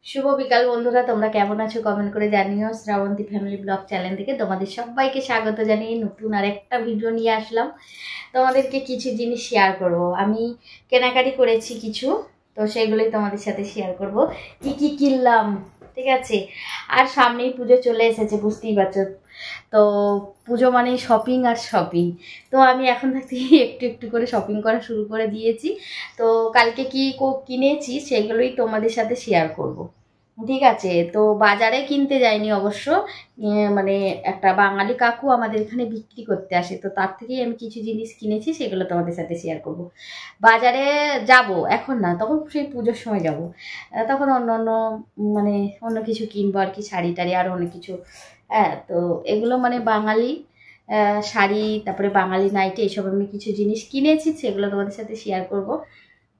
শুভ বিকাল বন্ধুরা, তোমরা কেমন আছো কমেন্ট করে জানিও। শ্রাবন্তী ফ্যামিলি ব্লগ চ্যানেল থেকে তোমাদের সবাইকে স্বাগত জানিয়ে নতুন আরেকটা ভিডিও নিয়ে আসলাম। তোমাদেরকে কিছু জিনিস শেয়ার করব। আমি কেনাকাটি করেছি কিছু, তো সেগুলোই তোমাদের সাথে শেয়ার করব। কি কি কিনলাম, ঠিক আছে। আর সামনেই পুজো চলে এসেছে, বুঝতেই পারছো। তো পুজো মানে শপিং আর শপিং। তো আমি এখন থাকতে একটু একটু করে শপিং করা শুরু করে দিয়েছি। তো কালকে কি কিনেছি সেগুলোই তোমাদের সাথে শেয়ার করব, ঠিক আছে। তো বাজারে কিনতে যাইনি অবশ্য, মানে একটা বাঙালি কাকু আমাদের এখানে বিক্রি করতে আসে, তো তার থেকেই আমি কিছু জিনিস কিনেছি, সেগুলো তোমাদের সাথে শেয়ার করব। বাজারে যাব এখন না, তখন সেই পুজোর সময় যাব, তখন অন্য অন্য মানে অন্য কিছু কিনবো আর কি, শাড়ি টাড়ি আর অনেক কিছু। হ্যাঁ, তো এগুলো মানে বাঙালি শাড়ি, তারপরে বাঙালি নাইটি, এইসব আমি কিছু জিনিস কিনেছি, সেগুলো তোমাদের সাথে শেয়ার করব।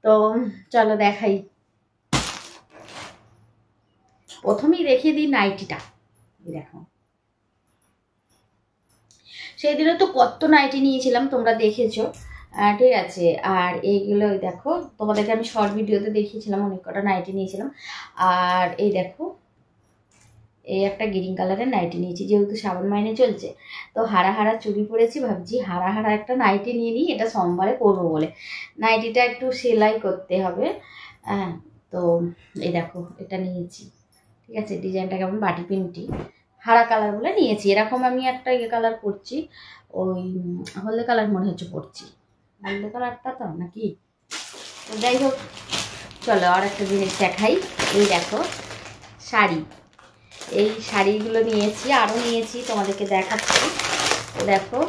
তো চলো দেখাই। প্রথমেই রেখে দিই নাইটিটা। দেখো, সেই দিনে তো কত নাইটি নিয়েছিলাম, তোমরা দেখেছো, ঠিক আছে। আর এইগুলো দেখো, তোমাদেরকে আমি শর্ট ভিডিওতে দেখিয়েছিলাম, অনেক কটা নাইটি নিয়েছিলাম। আর এই দেখো, এই একটা গ্রিন কালারের নাইটি নিয়েছি, যেহেতু শ্রাবণ মাইনে চলছে, তো হারা হারা চুড়ি পরেছি, ভাবছি হারা হারা একটা নাইটি নিয়ে নিই, এটা সোমবারে পরবো বলে। নাইটিটা একটু সেলাই করতে হবে, হ্যাঁ। তো এই দেখো, এটা নিয়েছি, ঠিক আছে। ডিজাইনটা কেমন বাটি প্রিন্টি, হারা কালার বলে নিয়েছি। এরকম আমি একটা কালার পরছি, ওই হলদে কালার মনে হচ্ছে পরছি, হলদে কালারটা তো নাকি। তো যাই হোক, চলো আর একটা জিনিস দেখাই। এই দেখো শাড়ি, এই শাড়িগুলো নিয়েছি, আরও নিয়েছি, তোমাদেরকে দেখাচ্ছি। দেখো,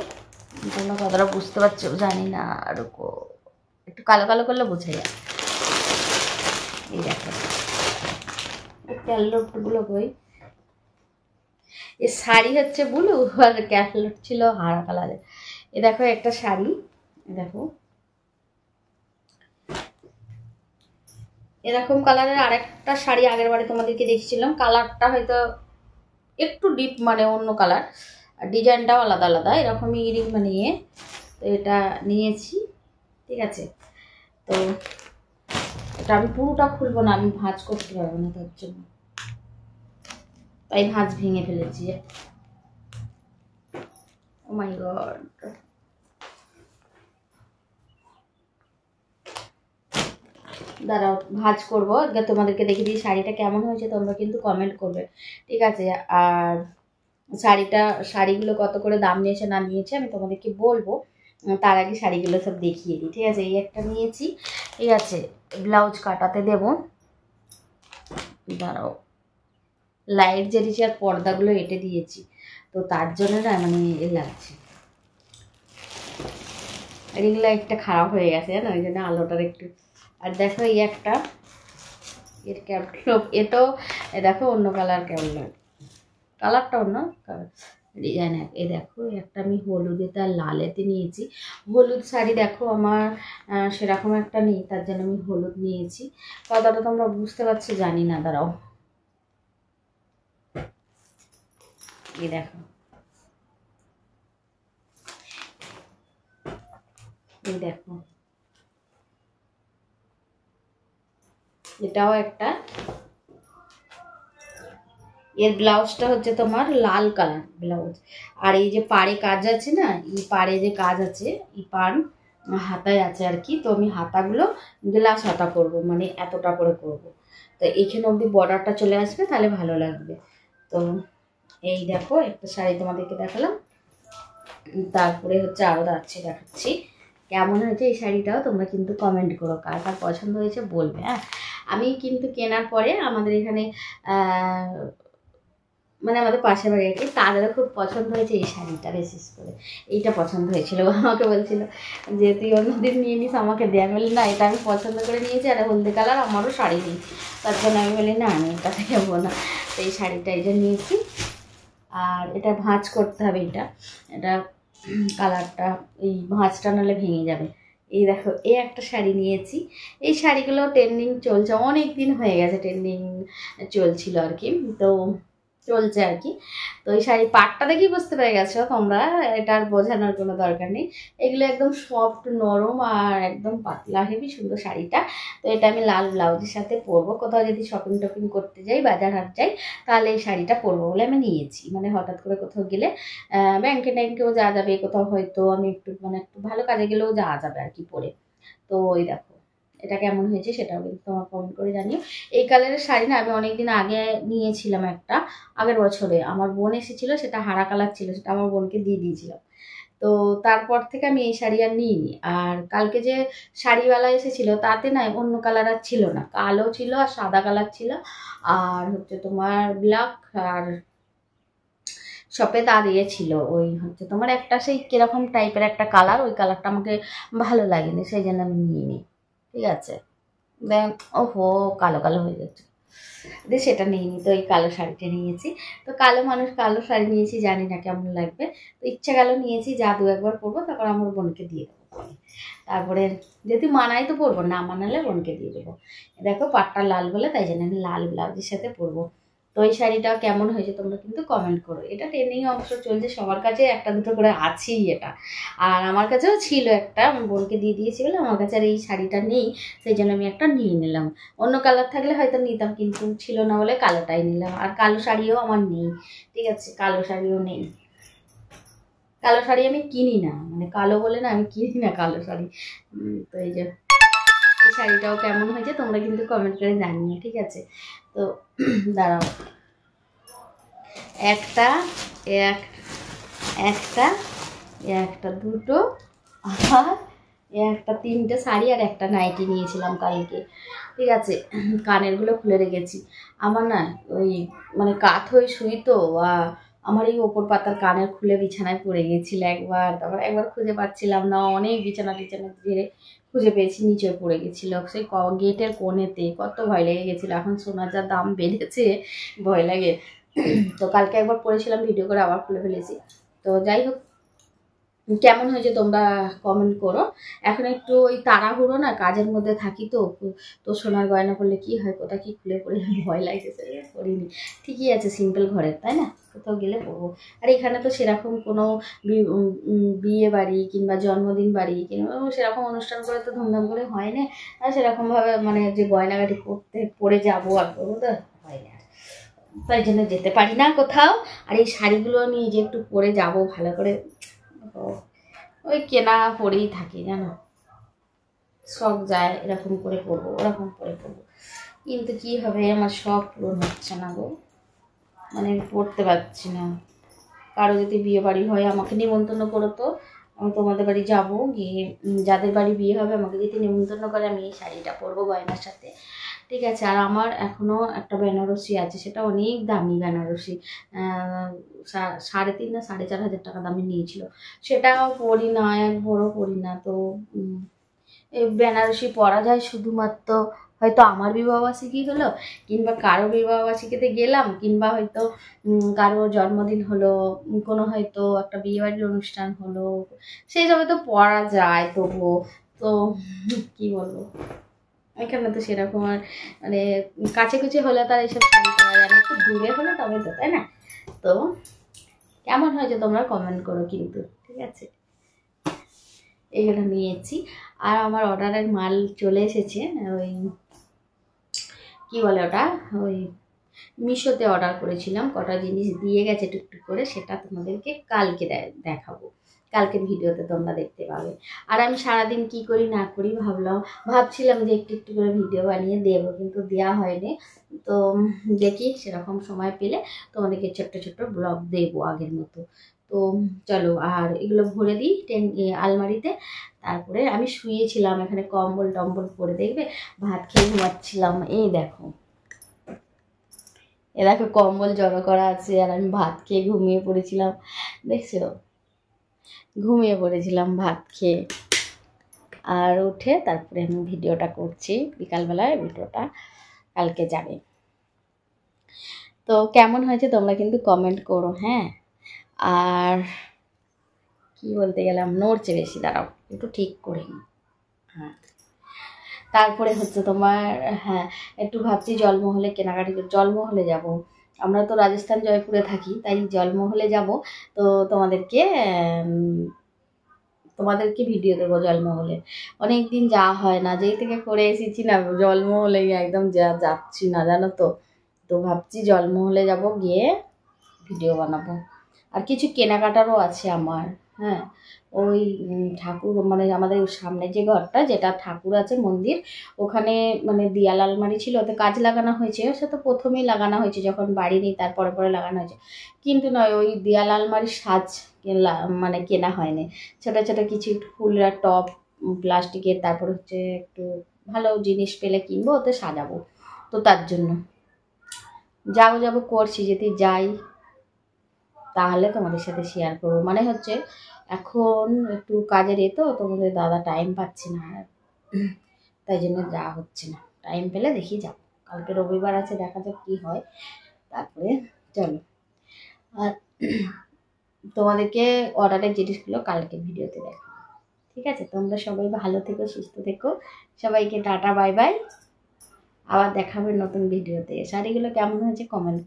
তোমরা কতটা বুঝতে পারছো জানি না, আর একটু কালো কালো করলে বোঝা যায়। এই দেখো, ক্যালগুলো কই, এই শাড়ি হচ্ছে ব্লু আর ক্যাটলগ ছিল হারা কালারের। এ দেখো একটা শাড়ি, দেখো এরকম কালারের আরেকটা শাড়ি আগের বারে তোমাদেরকে দেখেছিলাম, কালারটা হয়তো একটু ডিপ, মানে অন্য কালার, আর ডিজাইনটাও আলাদা আলাদা, এরকমই মানে তো এটা নিয়েছি, ঠিক আছে। তো এটা আমি পুরোটা খুলবো না, আমি ভাঁজ করতে পারবো না, তার জন্য তাই ভাঁজ ভেঙে ফেলেছি। ও মাই গড, দাঁড়াও ভাঁজ করবো, তোমাদেরকে দেখে দিই শাড়িটা কেমন হয়েছে, তোমরা কিন্তু কমেন্ট করবে, ঠিক আছে। আর শাড়িগুলো কত করে দাম নিয়েছে না নিয়েছে আমি তোমাদেরকে বলবো, তার আগে শাড়িগুলো সব দেখিয়ে দিই, ঠিক আছে। এই একটা নিয়েছি, ঠিক আছে, ব্লাউজ কাটাতে দেব। দাঁড়াও, লাইট জ্বেলেছি আর পর্দাগুলো এঁটে দিয়েছি, তো তার জন্য না মানে লাগছে, রিং লাইটটা খারাপ হয়ে গেছে না, ওই জন্য আলোটার একটু। আর দেখো এই একটা, এর ক্যাপলগ, এটাও দেখো অন্য কালার, ক্যাপলগ কালারটা অন্য কালার, ডিজাইন এক। এই দেখো একটা আমি হলুদেতে আর লালেতে নিয়েছি। হলুদ শাড়ি দেখো আমার সেরকম একটা নেই, তার জন্য আমি হলুদ নিয়েছি। কতটা তোমরা বুঝতে পারছো জানি না, দাঁড়াও। এই দেখো, এই দেখো, এটাও একটা। এর ব্লাউজটা হচ্ছে তোমার লাল কালার ব্লাউজ, আর এই যে পাড়ে কাজ আছে না, এই পাড়ে যে কাজ আছে, এই পাড় হাতায় আছে আর কি। তো আমি হাতাগুলো গ্লাস হাতা করব, মানে এতটা করে করব, তো এইখানে অবধি বর্ডারটা চলে আসবে, তাহলে ভালো লাগবে। তো এই দেখো একটা শাড়ি তোমাদেরকে দেখালাম, তারপরে হচ্ছে আরও দেখাচ্ছি কেমন হয়েছে এই শাড়িটাও। তোমরা কিন্তু কমেন্ট করো কার কার পছন্দ হয়েছে বলবে, হ্যাঁ। আমি কিন্তু কেনার পরে আমাদের এখানে মানে আমাদের পাশের বাড়ি আর কি, তাদেরও খুব পছন্দ হয়েছে এই শাড়িটা, বিশেষ করে এইটা পছন্দ হয়েছিল। আমাকে বলছিল যে তুই অন্যদিন নিয়ে নিস, আমাকে দে। আমি বলি না, এটা আমি পছন্দ করে নিয়েছি, আর হলদে কালার আমারও শাড়ি নেই, তার জন্য আমি বলি না আমি এটাতে যাবো না। তো এই শাড়িটা এই যে নিয়েছি, আর এটা ভাঁজ করতে হবে, এটা কালারটা এই ভাঁজটা নাহলে ভেঙে যাবে। এই দেখো, এই একটা শাড়ি নিয়েছি। এই শাড়িগুলো ট্রেন্ডিং চলছে, অনেক দিন হয়ে গেছে ট্রেন্ডিং চলছিল আর কি। তো চলছে আর কি। তো এই শাড়ি পাটটা দেখেই বুঝতে পেরে গেছো তোমরা, এটা আর বোঝানোর কোনো দরকার নেই। এগুলো একদম সফট নরম আর একদম পাতলা, হেভি সুন্দর শাড়িটা। তো এটা আমি লাল ব্লাউজের সাথে পরবো, কোথাও যদি শপিং টপিং করতে যাই, বাজার হাট যাই, তাহলে এই শাড়িটা পরবো বলে আমি নিয়েছি। মানে হঠাৎ করে কোথাও গেলে ব্যাংকে ট্যাঙ্কেও যাওয়া যাবে, কোথাও হয়তো আমি একটু মানে একটু ভালো কাজে গেলেও যাওয়া যাবে আর কি পরে। তো ওই দেখো এটা কেমন হয়েছে সেটাও কিন্তু তোমার কমেন্ট করে জানিও। এই কালারের শাড়ি না আমি অনেকদিন আগে নিয়েছিলাম একটা, আগের বছরে আমার বোন এসেছিল, সেটা হারা কালার ছিল, সেটা আমার বোনকে দিয়ে দিয়েছিলাম। তো তারপর থেকে আমি এই শাড়ি আর নিইনি। আর কালকে যে শাড়িওয়ালা এসেছিল তাতে না অন্য কালার আর ছিল না, কালো ছিল আর সাদা কালার ছিল, আর হচ্ছে তোমার ব্ল্যাক আর সফেদ আর ছিল ওই হচ্ছে তোমার একটা সেই কিরকম টাইপের একটা কালার, ওই কালারটা আমাকে ভালো লাগেনি, সেই জন্য আমি নিইনি। ঠিক আছে, দেন ওহো কালো কালো হয়ে যাচ্ছে, দিয়ে সেটা নিইনি। তো এই কালো শাড়িটা নিয়েছি। তো কালো মানুষ কালো শাড়ি নিয়েছি, জানি না কেমন লাগবে, তো ইচ্ছা গেল নিয়েছি, যা দু একবার পরবো, তারপর আমার বোনকে দিয়ে দেবো। তারপরে যদি মানাই তো পরবো, না মানালে বোনকে দিয়ে দেবো। দেখো পাটটা লাল বলে তাই জন্য আমি লাল ব্লাউজের সাথে পরবো। তো এই শাড়িটা কেমন হয়েছে তোমরা কিন্তু কমেন্ট করো। এটা ট্রেনিং অবশ্য চলছে, সবার কাছে একটা দুটো করে আছেই এটা, আর আমার কাছেও ছিল একটা, আমার বোনকে দিয়ে দিয়েছি বলে আমার কাছে আর এই শাড়িটা নেই, সেই জন্য আমি একটা নিয়ে নিলাম। অন্য কালার থাকলে হয়তো নিতাম, কিন্তু ছিল না বলে কালোটাই নিলাম। আর কালো শাড়িও আমার নেই, ঠিক আছে, কালো শাড়িও নেই। কালো শাড়ি আমি কিনি না, মানে কালো বলে না আমি কিনি না কালো শাড়ি। তো এই যে এই শাড়িটাও কেমন হয়েছে তোমরা কিন্তু কমেন্ট করে জানিও, ঠিক আছে। তো দাঁড়াও, একটা একটা একটা দুটো আর একটা তিনটে শাড়ি আর একটা নাইটি নিয়েছিলাম কালকে, ঠিক আছে। কানেরগুলো খুলে রেখেছি। আমার না ওই মানে কাত হয়ে শুই তো, আমার এই ওপর পাতার কানের খুলে বিছানায় পড়ে গেছিল একবার, তারপর একবার খুঁজে পাচ্ছিলাম না, অনেক বিছানা ধীরে খুঁজে পেয়েছি, নিচে পড়ে গেছিল সেই গেটের কোণেতে, কত ভয় লেগে গেছিলো। এখন সোনার যা দাম বেড়েছে ভয় লাগে। তো কালকে একবার পড়েছিলাম, ভিডিও করে আবার খুলে ফেলেছি। তো যাই হোক, কেমন হয়েছে তোমরা কমেন্ট করো। এখন একটু ওই তাড়াহুড়ো না, কাজের মধ্যে থাকি তো, তো সোনার গয়না করলে কি হয়, কোথা কি খুলে পড়ে ভয় লাগছে, করিনি। ঠিকই আছে, সিম্পল ঘরের, তাই না, কোথাও গেলে পরবো। আর এখানে তো সেরকম কোনো বিয়ে বাড়ি কিংবা জন্মদিন বাড়ি কিংবা সেরকম অনুষ্ঠান করে তো ধুমধাম করে হয় না, আর সেরকমভাবে মানে যে গয়নাগাটি পরে যাবো আর করবো তো হয় না, তাই জন্য যেতে পারি না কোথাও। আর এই শাড়িগুলো আমি যে একটু পরে যাবো ভালো করে, ওই কেনা পরেই থাকি জানো, শখ যায় এরকম করে পরবো ওরকম করে পরবো, কিন্তু কি হবে আমার শখ পূরণ হচ্ছে না গো, মানে পড়তে পারছি না। কারো যদি বিয়ে বাড়ি হয় আমাকে নিমন্ত্রণ করো, তো আমি তোমাদের বাড়ি যাবো, গিয়ে যাদের বাড়ি বিয়ে হবে আমাকে যদি নিমন্ত্রণ করে আমি এই শাড়িটা পরবো গয়নার সাথে, ঠিক আছে। আর আমার এখনও একটা বেনারসি আছে, সেটা অনেক দামি বেনারসি, 3.5 না 4.5 টাকা দামে নিয়েছিল, সেটাও পরি না, একবারও পরি না। তো এই বেনারসি পরা যায় শুধুমাত্র হয়তো আমার বিবাহবার্ষিকী হলো, কিংবা কারো বিবাহবার্ষিকীতে গেলাম, কিংবা হয়তো কারো জন্মদিন হলো, কোনো হয়তো একটা বিয়েবাড়ির অনুষ্ঠান হলো, সেই সবে তো পরা যায় তবুও। তো কি বলবো, এখানে তো সেরকম আর মানে কাছে কুচে হলে তার এইসব শাড়ি পাওয়া যায় না, একটু দূরে হলে তবে তো, তাই না। তো কেমন হয়েছে তোমরা কমেন্ট করো কিন্তু, ঠিক আছে। এগুলো নিয়েছি। আর আমার অর্ডারের মাল চলে এসেছে, ওই কি বলে ওটা, ওই মিশোতে অর্ডার করেছিলাম, কটা জিনিস দিয়ে গেছে টুকটুক করে, সেটা তোমাদেরকে কালকে দেখাবো, কালকের ভিডিওতে তোমরা দেখতে পাবে। আর আমি সারাদিন কি করি না করি ভাবছিলাম যে একটু একটু করে ভিডিও বানিয়ে দেবো, কিন্তু দেওয়া হয়নি। তো দেখি সেরকম সময় পেলে তোমাদেরকে ছোট্ট ছোট্ট ব্লগ দেবো আগের মতো। তো চলো, আর এগুলো ভরে দিই আলমারিতে। তারপরে আমি শুয়েছিলাম এখানে কম্বল টম্বল পরে, দেখবে ভাত খেয়ে ঘুমাচ্ছিলাম, এই দেখো কম্বল জড়ো করা আছে, আর আমি ভাত খেয়ে ঘুমিয়ে পড়েছিলাম, দেখছো, ঘুমিয়ে পড়েছিলাম ভাত খেয়ে। আর উঠে তারপরে আমি ভিডিওটা করছি, বিকালবেলায় ভিডিওটা কালকে যাবে। তো কেমন হয়েছে তোমরা কিন্তু কমেন্ট করো, হ্যাঁ। আর কি বলতে গেলাম, নড়ছে বেশি, দাঁড়াও একটু ঠিক করে নিই। হ্যাঁ, তারপরে হচ্ছে তোমার, হ্যাঁ একটু ভাবছি জলমহলে কেনাকাটি, জলমহলে যাব। আমরা তো রাজস্থান জয়পুরে থাকি, তাই জলমহলে যাব। তো তোমাদেরকে ভিডিও দেবো জলমহলে। অনেক দিন যাওয়া হয় না, যেই থেকে করে এসেছি না জলমহলে একদম যাচ্ছি না জানো তো। তো ভাবছি জলমহলে যাব, গিয়ে ভিডিও বানাবো। আর কিছু কেনাকাটারও আছে আমার। হ্যাঁ, ওই ঠাকুর মানে আমাদের সামনে যে ঘরটা, যেটা ঠাকুর আছে মন্দির, ওখানে মানে দেয়াল আলমারি ছিল, ওতে কাজ লাগানো হয়েছে। সে তো প্রথমেই লাগানো হয়েছে, যখন বাড়ি নেই তারপরে পরে লাগানো হয়েছে। কিন্তু নয়, ওই দেয়াল আলমারির সাজ মানে কেনা হয়নি। ছোটো ছোটো কিছু ফুলের টব প্লাস্টিকের, তারপর হচ্ছে একটু ভালো জিনিস পেলে কিনবো, ওতে সাজাবো। তো তার জন্য যাবো করছি, যদি যাই তাহলে তোমাদের সাথে শেয়ার করবো। মানে হচ্ছে এখন একটু কাজের তো তোমাদের দাদা টাইম পাচ্ছে না, তাই জন্য যাওয়া হচ্ছে না। টাইম পেলে দেখি যাবো। কালকে রবিবার আছে, দেখা যাক কি হয়। তারপরে চলো, আর তোমাদেরকে অর্ডারের জিনিসগুলো কালকে ভিডিওতে দেখো। ঠিক আছে, তোমরা সবাই ভালো থেকো, সুস্থ থেকো। সবাইকে টাটা, বাই বাই। আবার দেখা হবে নতুন ভিডিওতে। শাড়িগুলো কেমন হয়েছে কমেন্ট করো।